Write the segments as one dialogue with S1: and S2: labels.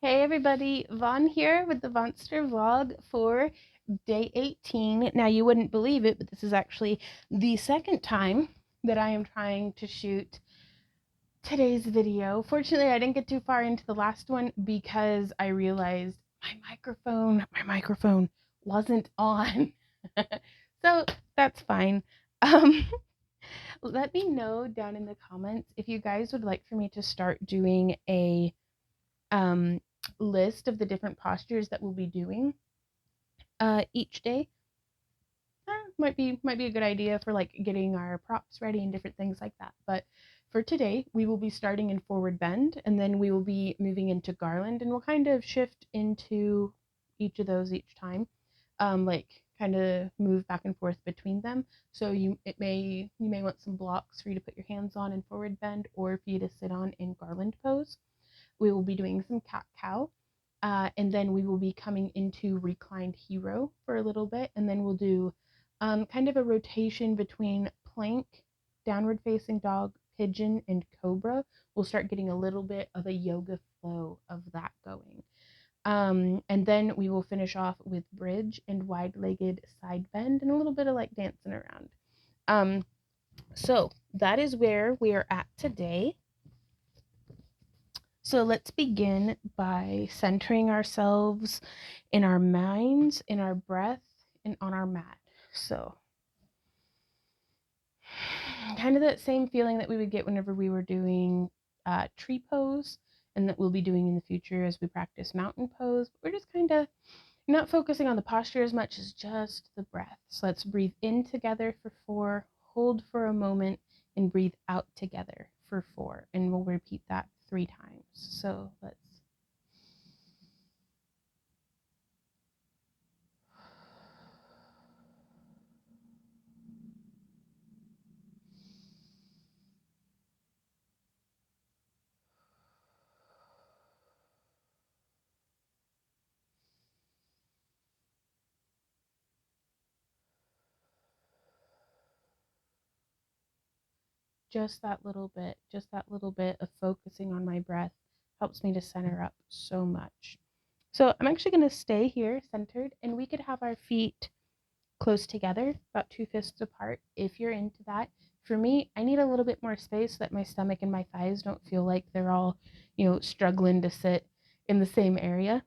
S1: Hey everybody, Vaughn here with the Vonster vlog for day 18. Now you wouldn't believe it, but this is actually the second time that I am trying to shoot today's video. Fortunately, I didn't get too far into the last one because I realized my microphone wasn't on. So that's fine. Um, Let me know down in the comments if you guys would like for me to start doing a um, list of the different postures that we'll be doing each day. Might be a good idea for like getting our props ready and different things like that. But for today, we will be starting in forward bend, and then we will be moving into garland, and we'll kind of shift into each of those each time, like kind of move back and forth between them. So you may want some blocks for you to put your hands on in forward bend, or for you to sit on in garland pose. We will be doing some cat cow, and then we will be coming into reclined hero for a little bit, and then we'll do kind of a rotation between plank, downward facing dog, pigeon, and cobra. We'll start getting a little bit of a yoga flow of that going. And then we will finish off with bridge and wide-legged side bend and a little bit of like dancing around. So that is where we are at today. So let's begin by centering ourselves in our minds, in our breath, and on our mat. So, kind of that same feeling that we would get whenever we were doing tree pose, and that we'll be doing in the future as we practice mountain pose. We're just kind of not focusing on the posture as much as just the breath. So let's breathe in together for 4, hold for a moment, and breathe out together for 4. And we'll repeat that 3 times. So let's just that little bit of focusing on my breath helps me to center up so much. So I'm actually going to stay here centered, and we could have our feet close together, about 2 fists apart, if you're into that. For me, I need a little bit more space so that my stomach and my thighs don't feel like they're all, struggling to sit in the same area.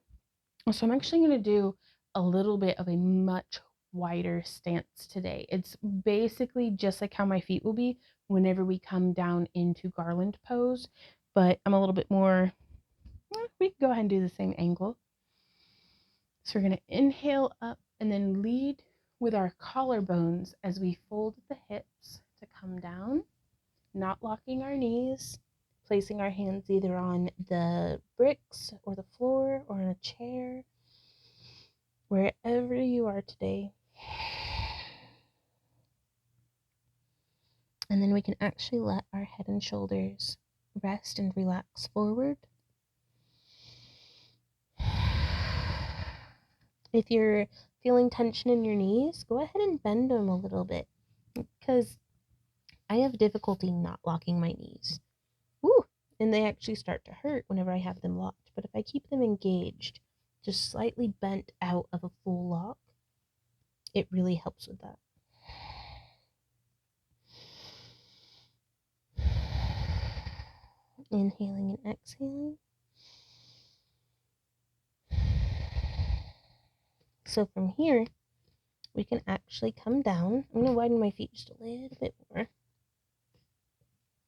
S1: So I'm actually going to do a little bit of a much wider stance today. It's basically just like how my feet will be whenever we come down into garland pose, but I'm a little bit more, we can go ahead and do the same angle. So we're going to inhale up and then lead with our collarbones as we fold the hips to come down, not locking our knees, placing our hands either on the bricks or the floor or on a chair, wherever you are today. And then we can actually let our head and shoulders rest and relax forward. If you're feeling tension in your knees, go ahead and bend them a little bit, because I have difficulty not locking my knees. Ooh, and they actually start to hurt whenever I have them locked. But if I keep them engaged, just slightly bent out of a full lock, it really helps with that. Inhaling and exhaling. So from here, we can actually come down. I'm going to widen my feet just a little bit more.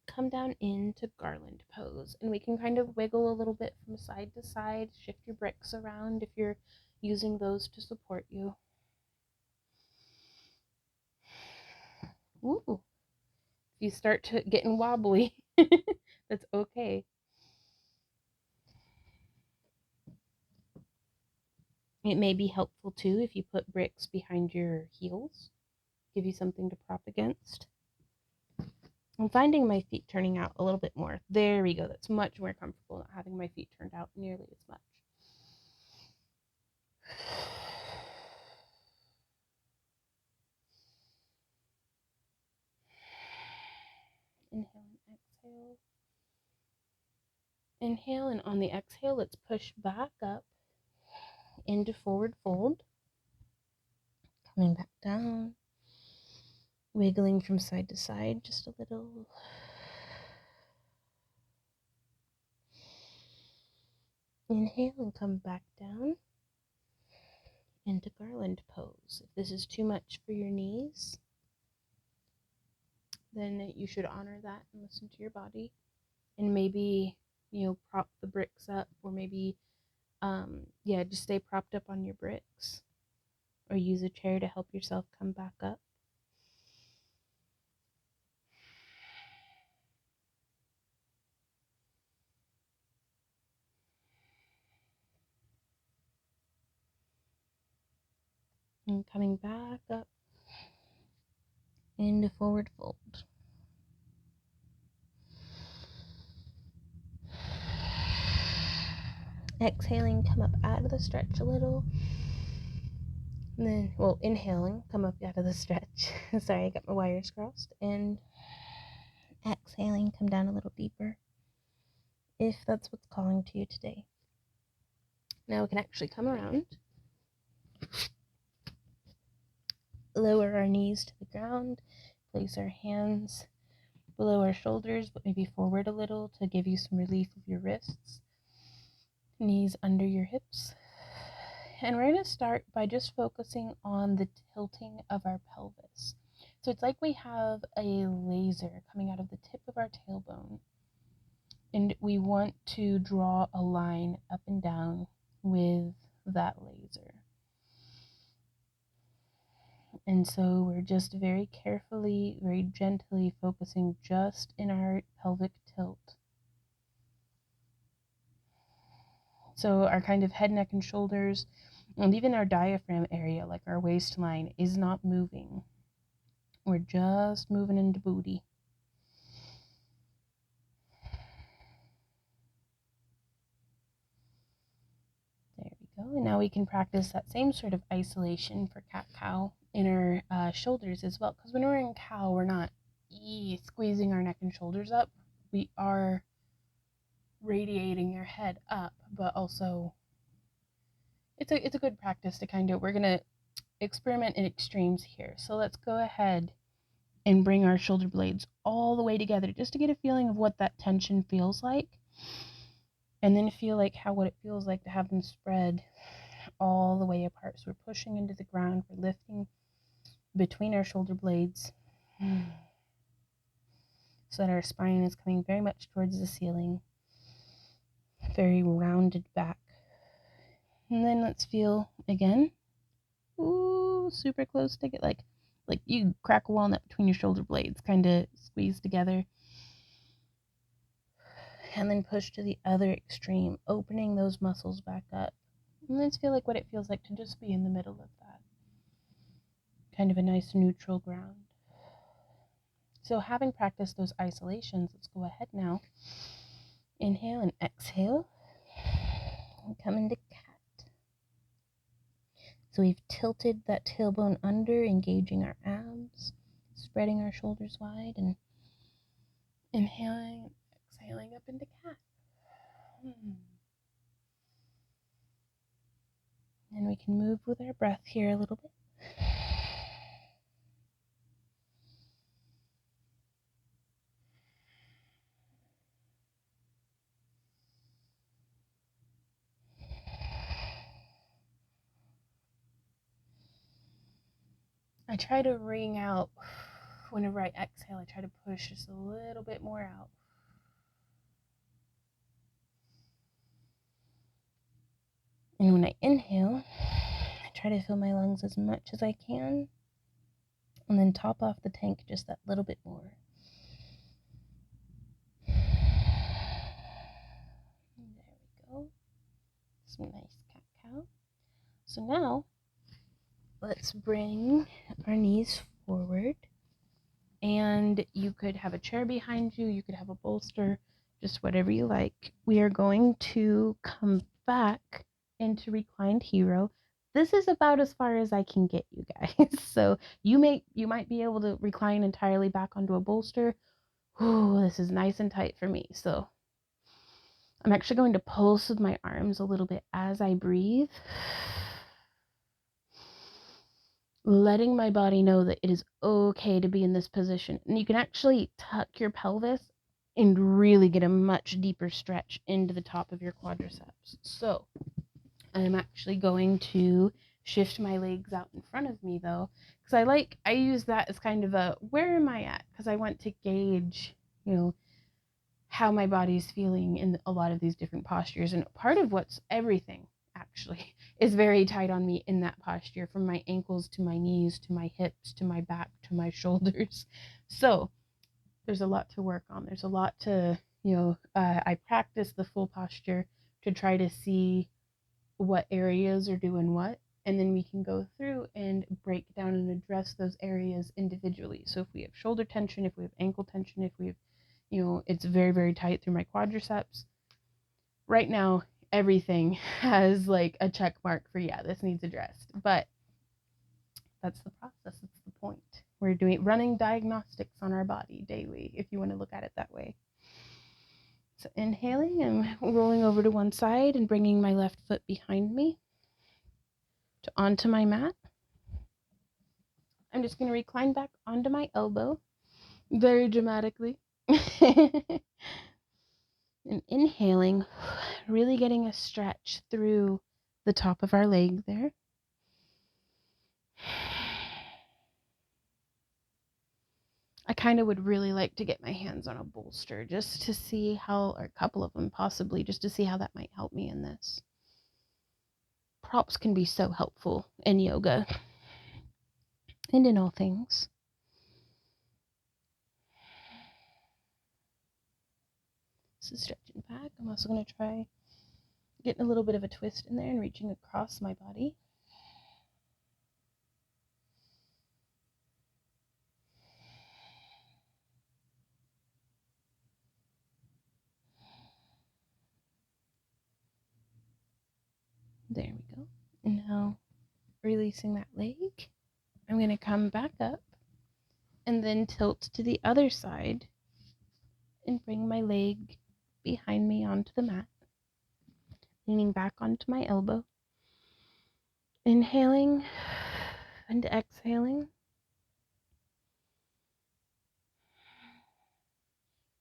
S1: Come down into garland pose, and we can kind of wiggle a little bit from side to side, shift your bricks around if you're using those to support you. Ooh, if you start to getting wobbly, that's okay. It may be helpful too if you put bricks behind your heels, give you something to prop against. I'm finding my feet turning out a little bit more. There we go. That's much more comfortable, not having my feet turned out nearly as much. Inhale and exhale. Inhale, and on the exhale, let's push back up into forward fold. Coming back down, wiggling from side to side just a little. Inhale and come back down into garland pose. If this is too much for your knees, then you should honor that and listen to your body. And maybe, prop the bricks up, or maybe, just stay propped up on your bricks, or use a chair to help yourself come back up. And coming back up into forward fold. Exhaling, come up out of the stretch a little. And then, inhaling, come up out of the stretch. Sorry, I got my wires crossed. And exhaling, come down a little deeper, if that's what's calling to you today. Now we can actually come around, lower our knees to the ground, place our hands below our shoulders, but maybe forward a little to give you some relief of your wrists. Knees under your hips. And we're going to start by just focusing on the tilting of our pelvis. So it's like we have a laser coming out of the tip of our tailbone, and we want to draw a line up and down with that laser. And so we're just very carefully, very gently focusing just in our pelvic tilt. So our kind of head, neck, and shoulders, and even our diaphragm area, like our waistline, is not moving. We're just moving into booty. There we go. And now we can practice that same sort of isolation for cat-cow in our shoulders as well. Because when we're in cow, we're not squeezing our neck and shoulders up. We are radiating your head up, but also it's a good practice to we're going to experiment in extremes here. So let's go ahead and bring our shoulder blades all the way together just to get a feeling of what that tension feels like. And then feel like what it feels like to have them spread all the way apart. So we're pushing into the ground, we're lifting between our shoulder blades so that our spine is coming very much towards the ceiling. Very rounded back. And then let's feel again. Ooh, super close to get like you crack a walnut between your shoulder blades, kind of squeeze together. And then push to the other extreme, opening those muscles back up. And let's feel like what it feels like to just be in the middle of that. Kind of a nice neutral ground. So having practiced those isolations, let's go ahead now. Inhale and exhale. And come into cat. So we've tilted that tailbone under, engaging our abs, spreading our shoulders wide, and inhaling, exhaling up into cat. And we can move with our breath here a little bit. I try to ring out whenever I exhale. I try to push just a little bit more out. And when I inhale, I try to fill my lungs as much as I can, and then top off the tank just that little bit more. There we go. Some nice cat-cow. So now, let's bring our knees forward, and you could have a chair behind you, you could have a bolster, just whatever you like. We are going to come back into reclined hero. This is about as far as I can get you guys. So you might be able to recline entirely back onto a bolster. Ooh, this is nice and tight for me. So I'm actually going to pulse with my arms a little bit as I breathe, letting my body know that it is okay to be in this position. And you can actually tuck your pelvis and really get a much deeper stretch into the top of your quadriceps. So I'm actually going to shift my legs out in front of me though, because I use that as kind of a, where am I at? Because I want to gauge, how my body's feeling in a lot of these different postures. And part of what's everything actually is very tight on me in that posture, from my ankles to my knees to my hips to my back to my shoulders. So there's a lot to work on. There's a lot to, I practice the full posture to try to see what areas are doing what. And then we can go through and break down and address those areas individually. So if we have shoulder tension, if we have ankle tension, if we have, it's very, very tight through my quadriceps. Right now, everything has like a check mark for, yeah, this needs addressed. But that's the process. That's the point. We're running diagnostics on our body daily, if you want to look at it that way. So inhaling and rolling over to one side and bringing my left foot behind me onto my mat. I'm just going to recline back onto my elbow very dramatically. And inhaling, really getting a stretch through the top of our leg there. I kind of would really like to get my hands on a bolster just to see how, or a couple of them possibly, just to see how that might help me in this. Props can be so helpful in yoga and in all things. So stretching back. I'm also going to try getting a little bit of a twist in there and reaching across my body. There we go. And now releasing that leg, I'm going to come back up and then tilt to the other side and bring my leg behind me onto the mat, leaning back onto my elbow. Inhaling and exhaling.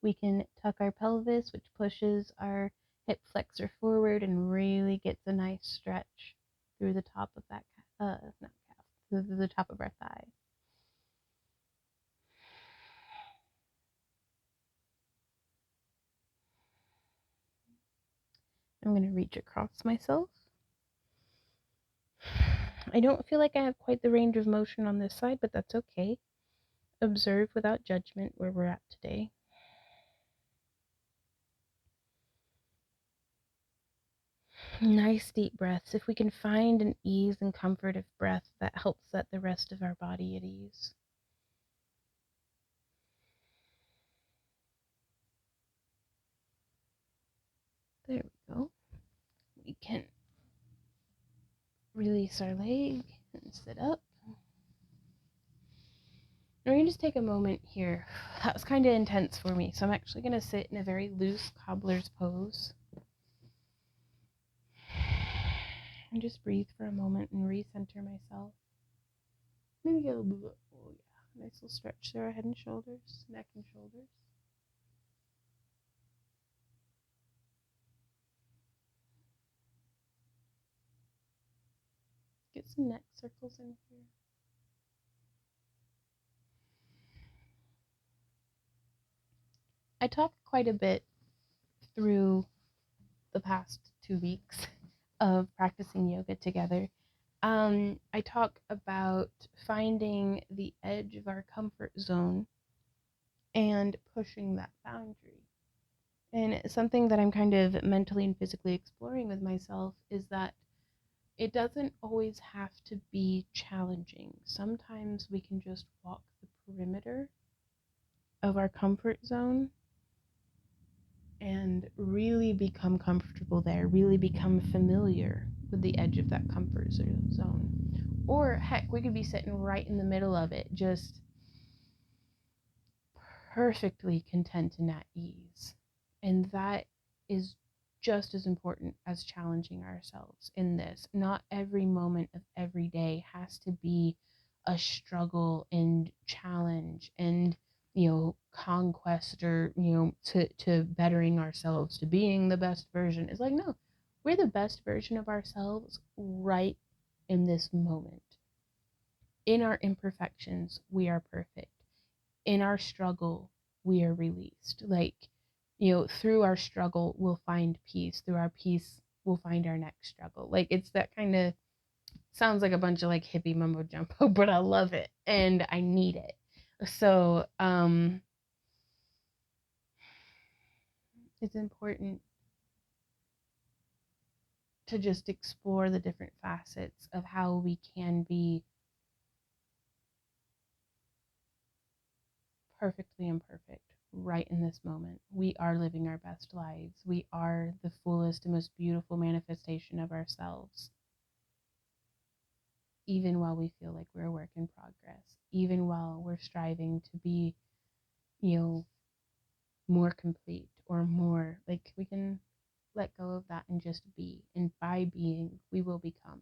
S1: We can tuck our pelvis, which pushes our hip flexor forward and really gets a nice stretch through the top of that, through the top of our thigh. I'm going to reach across myself. I don't feel like I have quite the range of motion on this side, but that's okay. Observe without judgment where we're at today. Nice deep breaths. If we can find an ease and comfort of breath, that helps set the rest of our body at ease. There we go. We can release our leg and sit up. And we're going to just take a moment here. That was kind of intense for me, so I'm actually going to sit in a very loose cobbler's pose. And just breathe for a moment and recenter myself. Maybe get a little bit, nice little stretch through our head and shoulders, neck and shoulders. Get some neck circles in here. I talked quite a bit through the past 2 weeks of practicing yoga together. I talk about finding the edge of our comfort zone and pushing that boundary. And something that I'm kind of mentally and physically exploring with myself is that it doesn't always have to be challenging. Sometimes we can just walk the perimeter of our comfort zone and really become comfortable there, really become familiar with the edge of that comfort zone. Or heck, we could be sitting right in the middle of it, just perfectly content and at ease. And that is just as important as challenging ourselves in this. Not every moment of every day has to be a struggle and challenge and, conquest, or, to bettering ourselves, to being the best version. It's like, no, we're the best version of ourselves right in this moment. In our imperfections, we are perfect. In our struggle, we are released. Like, through our struggle, we'll find peace. Through our peace, we'll find our next struggle. Like, it's that kind of, sounds like a bunch of like hippie mumbo jumbo, but I love it and I need it. So, it's important to just explore the different facets of how we can be perfectly imperfect right in this moment. We are living our best lives. We are the fullest and most beautiful manifestation of ourselves, even while we feel like we're a work in progress, even while we're striving to be, you know, more complete or more like, we can let go of that and just be. And by being, we will become.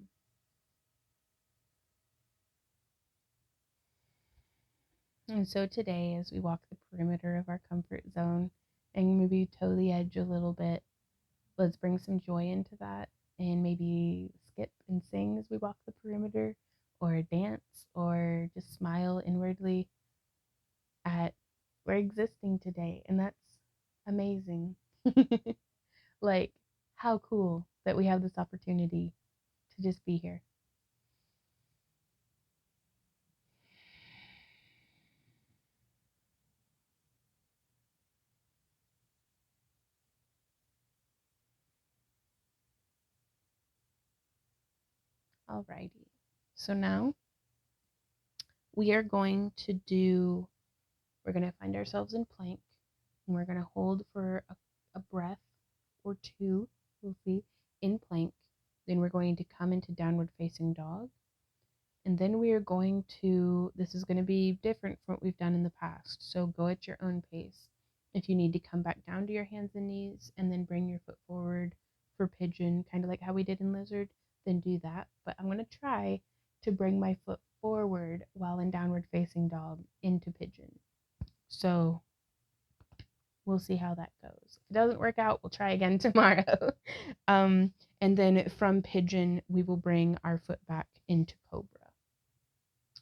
S1: And so today, as we walk the perimeter of our comfort zone and maybe toe the edge a little bit, let's bring some joy into that and maybe skip and sing as we walk the perimeter, or dance, or just smile inwardly at we're existing today. And that's amazing. Like, how cool that we have this opportunity to just be here. Alrighty. So now we are going to do, we're going to find ourselves in plank, and we're going to hold for a breath or two, we'll see, in plank. Then we're going to come into downward facing dog. And then we are going to, this is going to be different from what we've done in the past. So go at your own pace. If you need to come back down to your hands and knees and then bring your foot forward for pigeon, kind of like how we did in lizard, then do that. But I'm going to try to bring my foot forward while in downward facing dog into pigeon. So we'll see how that goes. If it doesn't work out, we'll try again tomorrow. And then from pigeon, we will bring our foot back into cobra.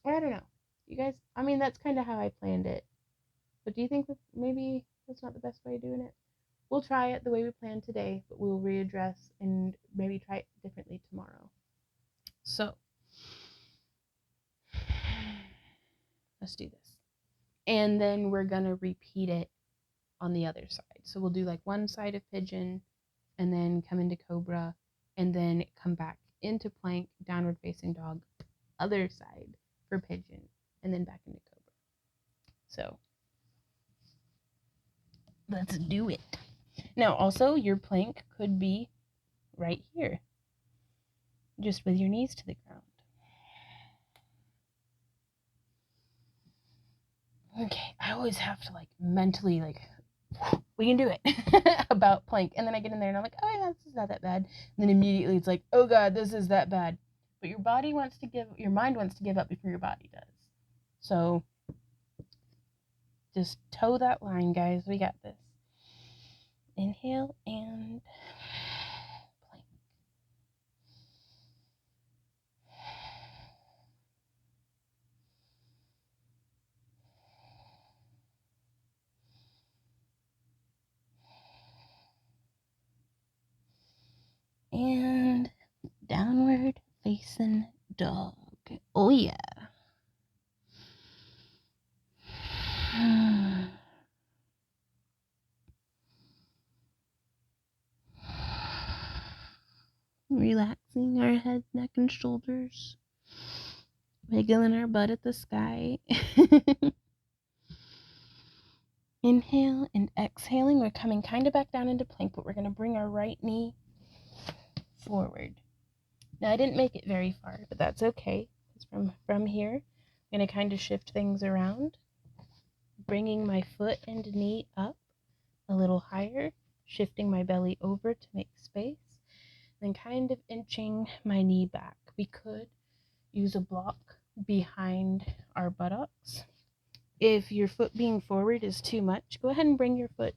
S1: Or I don't know. You guys, I mean, that's kind of how I planned it. But do you think that maybe that's not the best way of doing it? We'll try it the way we planned today, but we'll readdress and maybe try it differently tomorrow. So, let's do this. And then we're going to repeat it on the other side. So we'll do like one side of pigeon and then come into cobra and then come back into plank, downward facing dog, other side for pigeon, and then back into cobra. So let's do it. Now, also, your plank could be right here, just with your knees to the ground. Okay, I always have to like mentally like, we can do it about plank. And then I get in there and I'm like, oh yeah, this is not that bad. And then immediately it's like, oh God, this is that bad. But your mind wants to give up before your body does. So just toe that line, guys. We got this. Inhale and plank. And downward facing dog. Oh yeah. Relaxing our head, neck, and shoulders. Wiggling our butt at the sky. Inhale and exhaling. We're coming kind of back down into plank, but we're going to bring our right knee forward. Now, I didn't make it very far, but that's okay. Because from here, I'm going to kind of shift things around, bringing my foot and knee up a little higher, shifting my belly over to make space, and then kind of inching my knee back. We could use a block behind our buttocks. If your foot being forward is too much, go ahead and bring your foot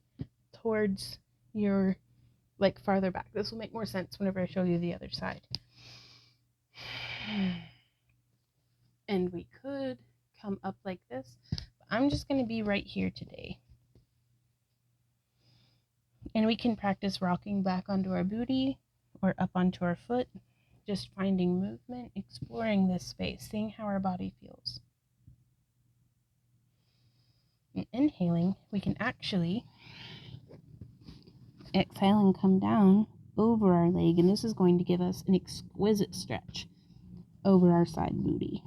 S1: towards your, like, farther back. This will make more sense whenever I show you the other side. And we could come up like this, but I'm just going to be right here today. And we can practice rocking back onto our booty or up onto our foot, just finding movement, exploring this space, seeing how our body feels. And inhaling, we can actually exhale and come down over our leg, and this is going to give us an exquisite stretch over our side booty.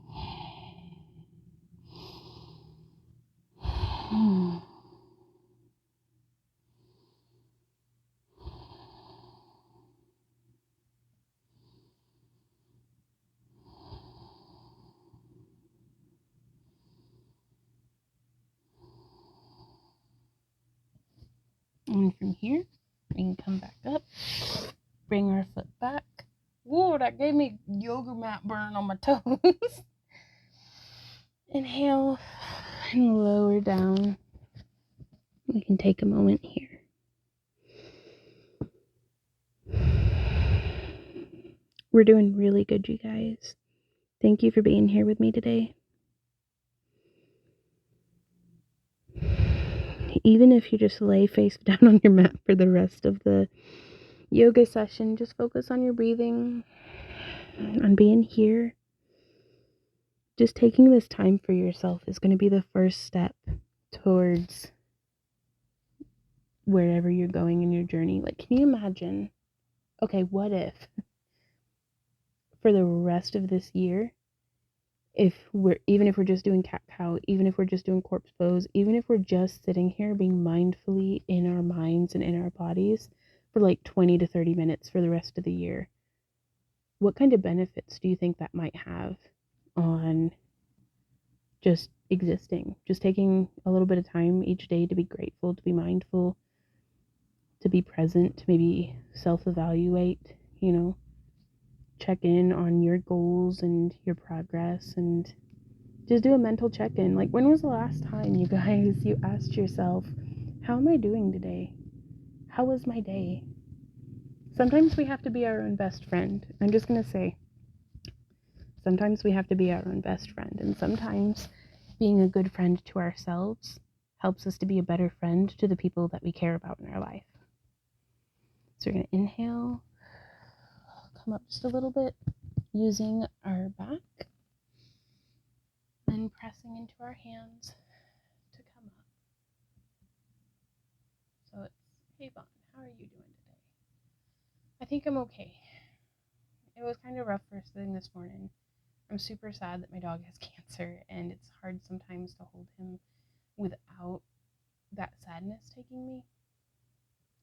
S1: And from here, we can come back up, bring our foot back. Whoa, that gave me yoga mat burn on my toes. Inhale and lower down. We can take a moment here. We're doing really good, you guys. Thank you for being here with me today. Even if you just lay face down on your mat for the rest of the yoga session, just focus on your breathing, on being here. Just taking this time for yourself is going to be the first step towards wherever you're going in your journey. Like, can you imagine, okay, what if for the rest of this year, even if we're just doing cat-cow, even if we're just doing corpse pose, even if we're just sitting here being mindfully in our minds and in our bodies for like 20 to 30 minutes for the rest of the year, what kind of benefits do you think that might have on just existing, just taking a little bit of time each day to be grateful, to be mindful, to be present, to maybe self-evaluate, check in on your goals and your progress, and just do a mental check-in. Like, when was the last time, you guys, you asked yourself, how am I doing today? How was my day? Sometimes we have to be our own best friend. I'm just going to say, sometimes we have to be our own best friend, and sometimes being a good friend to ourselves helps us to be a better friend to the people that we care about in our life. So we're going to inhale, come up just a little bit, using our back, and pressing into our hands to come up. So it's, hey Vaughn, how are you doing today? I think I'm okay. It was kind of rough first thing this morning. I'm super sad that my dog has cancer, and it's hard sometimes to hold him without that sadness taking me.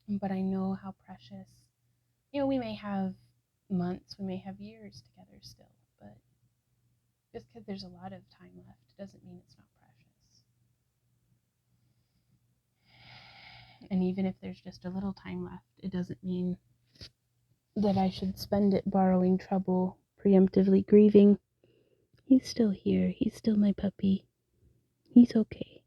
S1: But I know how precious, we may have months, we may have years together still, but just because there's a lot of time left doesn't mean it's not precious. And even if there's just a little time left, it doesn't mean that I should spend it borrowing trouble, preemptively grieving. He's still here. He's still my puppy. He's okay.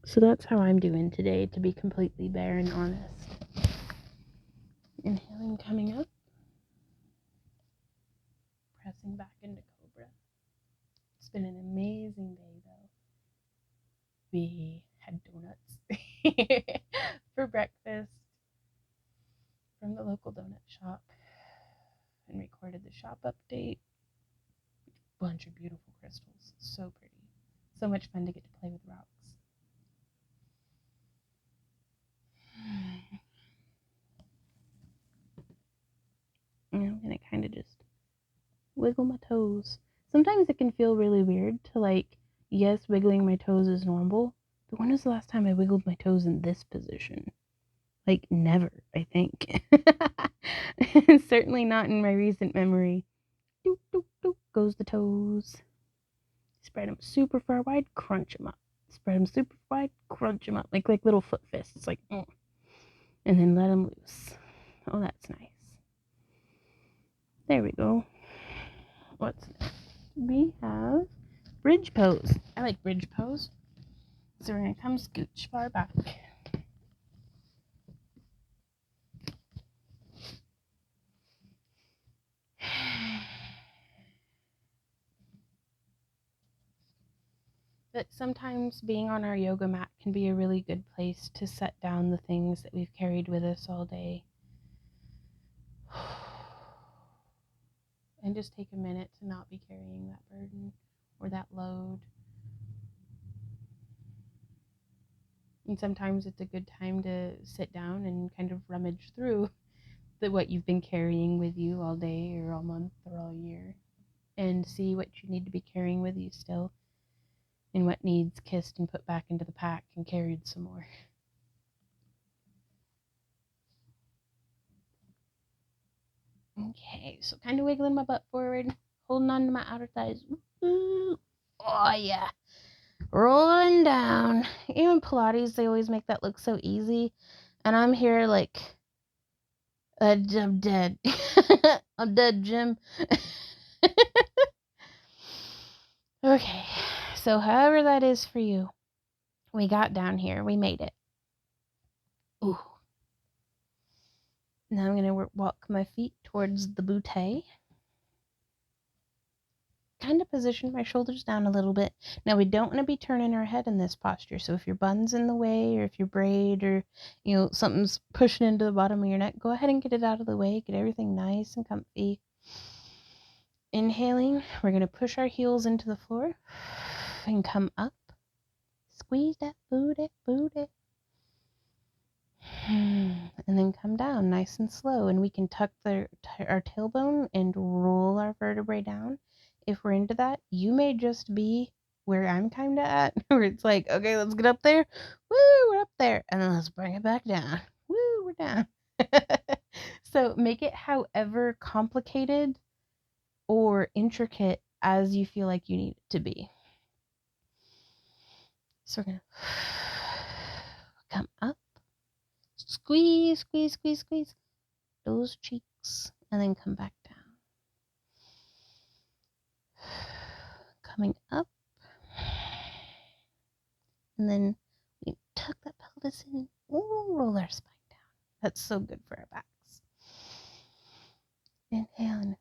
S1: So that's how I'm doing today, to be completely bare and honest. Inhaling, coming up. Pressing back into Cobra. It's been an amazing day, though. We had donuts for breakfast from the local donut shop and recorded the shop update. Bunch of beautiful crystals. So pretty. So much fun to get to play with rocks. I'm going to kind of just wiggle my toes. Sometimes it can feel really weird to, like, yes, wiggling my toes is normal, but when was the last time I wiggled my toes in this position? Like, never, I think. Certainly not in my recent memory. Doop, doop, doop, goes the toes. Spread them super far wide, crunch them up. Spread them super wide, crunch them up, like little foot fists, like, and then let them loose. Oh, that's nice. There we go. What's next? We have bridge pose. I like bridge pose. So we're going to come scooch far back. But sometimes being on our yoga mat can be a really good place to set down the things that we've carried with us all day. And just take a minute to not be carrying that burden or that load. And sometimes it's a good time to sit down and kind of rummage through what you've been carrying with you all day or all month or all year, and see what you need to be carrying with you still, and what needs kissed and put back into the pack and carried some more. Okay, so kind of wiggling my butt forward, holding on to my outer thighs. Ooh. Oh yeah, rolling down. Even Pilates, they always make that look so easy, and I'm here like, I'm dead. I'm dead, Jim. Okay, so however that is for you, we got down here. We made it. Ooh. Now I'm going to walk my feet towards the bootay. Kind of position my shoulders down a little bit. Now we don't want to be turning our head in this posture. So if your bun's in the way, or if your braid, or something's pushing into the bottom of your neck, go ahead and get it out of the way. Get everything nice and comfy. Inhaling, we're going to push our heels into the floor and come up. Squeeze that booty. And then come down nice and slow, and we can tuck our tailbone and roll our vertebrae down. If we're into that, you may just be where I'm kind of at, where it's like, okay, let's get up there. Woo, we're up there. And then let's bring it back down. Woo, we're down. So make it however complicated or intricate as you feel like you need it to be. So we're going to come up. Squeeze those cheeks, and then come back down. Coming up, and then we tuck that pelvis in. Ooh, roll our spine down. That's so good for our backs. Inhaling,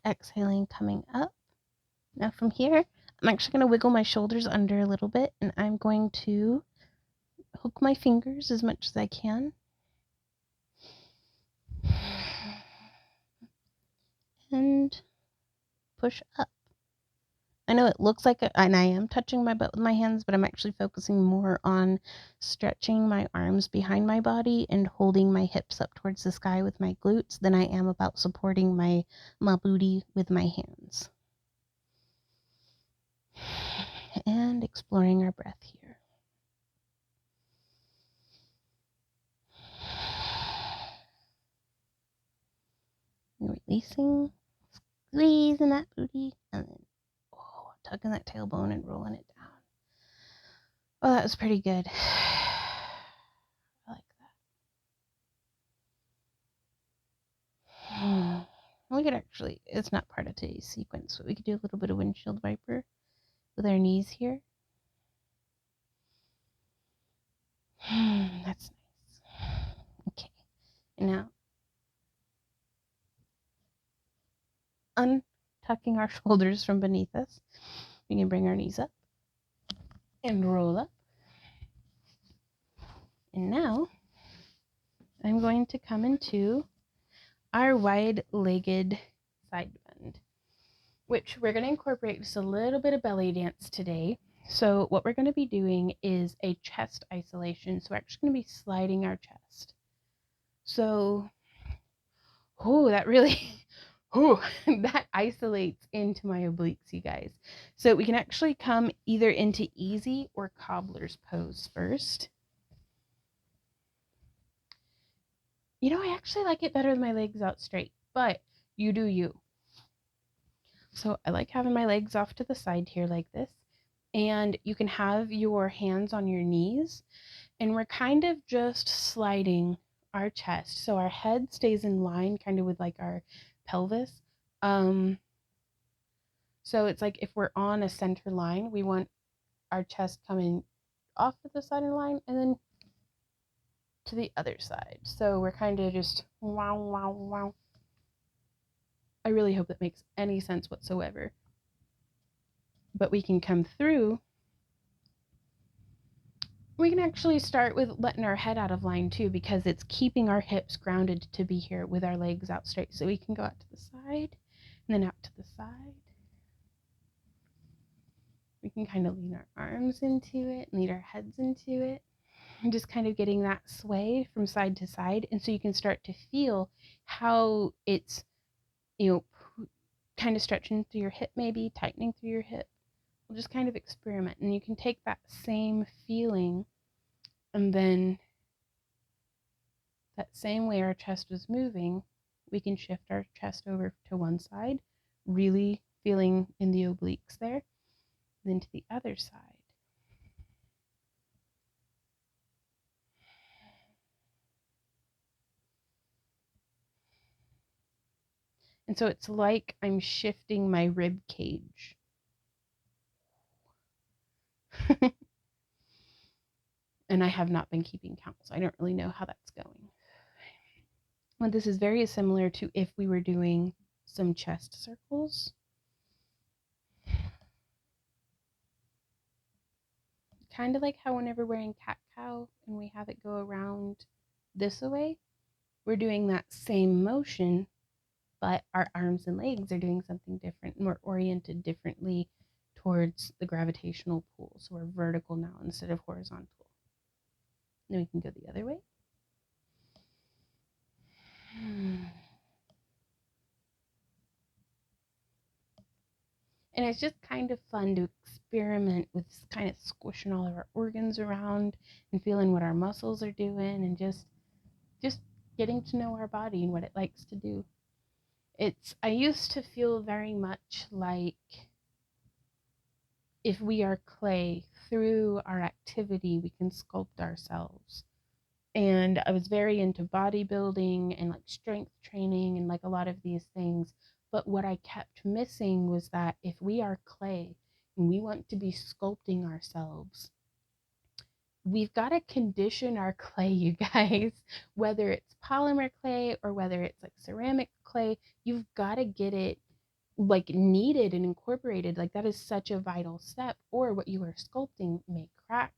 S1: exhaling, coming up. Now from here, I'm actually going to wiggle my shoulders under a little bit, and I'm going to hook my fingers as much as I can. And push up. I know it looks like and I am touching my butt with my hands, but I'm actually focusing more on stretching my arms behind my body and holding my hips up towards the sky with my glutes than I am about supporting my booty with my hands. And exploring our breath here. And releasing, squeezing that booty, and then tucking that tailbone and rolling it down. Oh, that was pretty good. I like that. We could actually, it's not part of today's sequence, but we could do a little bit of windshield wiper with our knees here. That's nice. Okay, and now untucking our shoulders from beneath us, we can bring our knees up and roll up. And now I'm going to come into our wide-legged side bend, which we're going to incorporate just a little bit of belly dance today. So what we're going to be doing is a chest isolation. So we're actually going to be sliding our chest. So, that really, that isolates into my obliques, you guys. So we can actually come either into easy or cobbler's pose first. I actually like it better with my legs out straight, but you do you. So I like having my legs off to the side here like this. And you can have your hands on your knees. And we're kind of just sliding our chest. So our head stays in line kind of with like our pelvis. Um, so it's like if we're on a center line, we want our chest coming off of the center line and then to the other side. So we're kind of just wow, wow, wow. I really hope that makes any sense whatsoever. But we can come through. We can actually start with letting our head out of line too, because it's keeping our hips grounded to be here with our legs out straight. So we can go out to the side and then out to the side. We can kind of lean our arms into it, lean our heads into it, and just kind of getting that sway from side to side. And so you can start to feel how it's, you know, kind of stretching through your hip, maybe tightening through your hip. We'll just kind of experiment. And you can take that same feeling and then that same way our chest was moving, we can shift our chest over to one side, really feeling in the obliques there, then to the other side. And so it's like I'm shifting my rib cage. And I have not been keeping count, so I don't really know how that's going. But this is very similar to if we were doing some chest circles. Kind of like how whenever we're in cat cow and we have it go around this way, we're doing that same motion, but our arms and legs are doing something different and we're oriented differently towards the gravitational pull. So we're vertical now instead of horizontal. Then we can go the other way. And it's just kind of fun to experiment with kind of squishing all of our organs around and feeling what our muscles are doing and just getting to know our body and what it likes to do. I used to feel very much like if we are clay, through our activity, we can sculpt ourselves. And I was very into bodybuilding and like strength training and like a lot of these things. But what I kept missing was that if we are clay and we want to be sculpting ourselves, we've got to condition our clay, you guys, whether it's polymer clay or whether it's like ceramic clay, you've got to get it like kneaded and incorporated. Like that is such a vital step, or what you are sculpting may crack,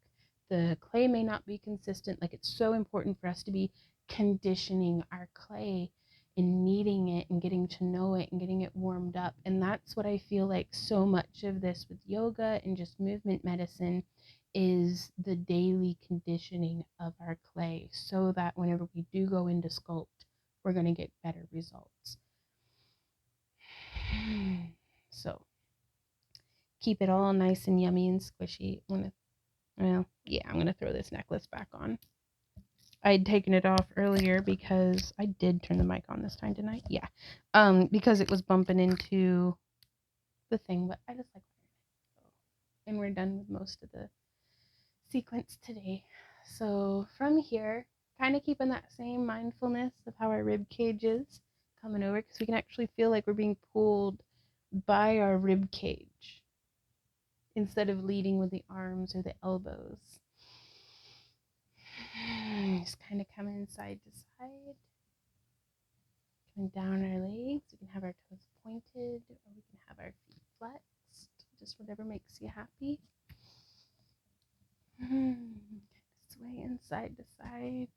S1: the clay may not be consistent. Like it's so important for us to be conditioning our clay and kneading it and getting to know it and getting it warmed up. And that's what I feel like so much of this with yoga and just movement medicine is, the daily conditioning of our clay, so that whenever we do go into sculpt, we're going to get better results. So keep it all nice and yummy and squishy. I'm gonna throw this necklace back on. I'd taken it off earlier because I did turn the mic on this time, didn't I? Yeah. Because it was bumping into the thing, but I just like wearing it. And we're done with most of the sequence today. So from here, kind of keeping that same mindfulness of how our rib cage is coming over, because we can actually feel like we're being pulled by our rib cage instead of leading with the arms or the elbows. Just kind of coming side to side, coming down our legs. We can have our toes pointed or we can have our feet flexed, just whatever makes you happy. Swaying side to side.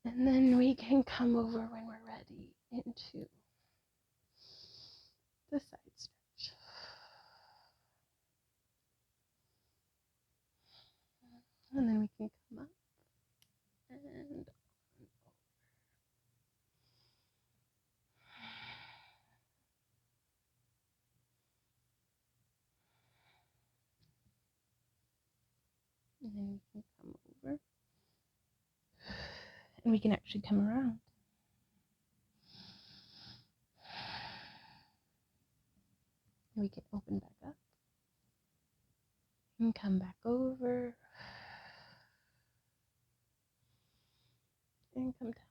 S1: And then we can come over when we're ready into the side stretch. And then we can come up and on. And then we can come over. And we can actually come around. We can open back up and come back over and come down.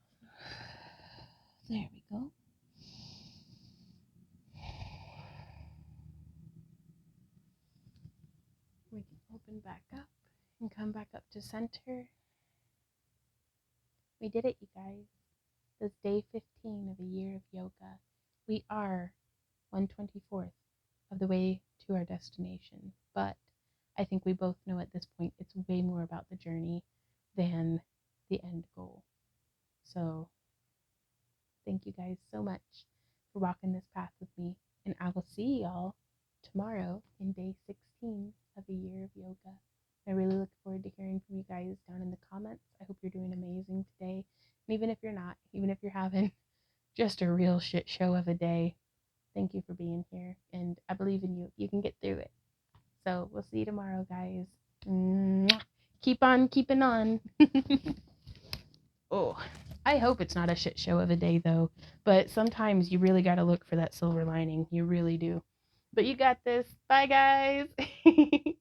S1: There we go. We can open back up and come back up to center. We did it, you guys. This day 15 of a year of yoga. We are 1/24th of the way to our destination, but I think we both know at this point it's way more about the journey than the end goal. So thank you guys so much for walking this path with me, and I will see y'all tomorrow in day 16 of a year of yoga. I really look forward to hearing from you guys down in the comments. I hope you're doing amazing today. And even if you're not, even if you're having just a real shit show of a day, thank you for being here. And I believe in you. You can get through it. So we'll see you tomorrow, guys. Mwah. Keep on keeping on. Oh, I hope it's not a shit show of a day, though. But sometimes you really got to look for that silver lining. You really do. But you got this. Bye, guys.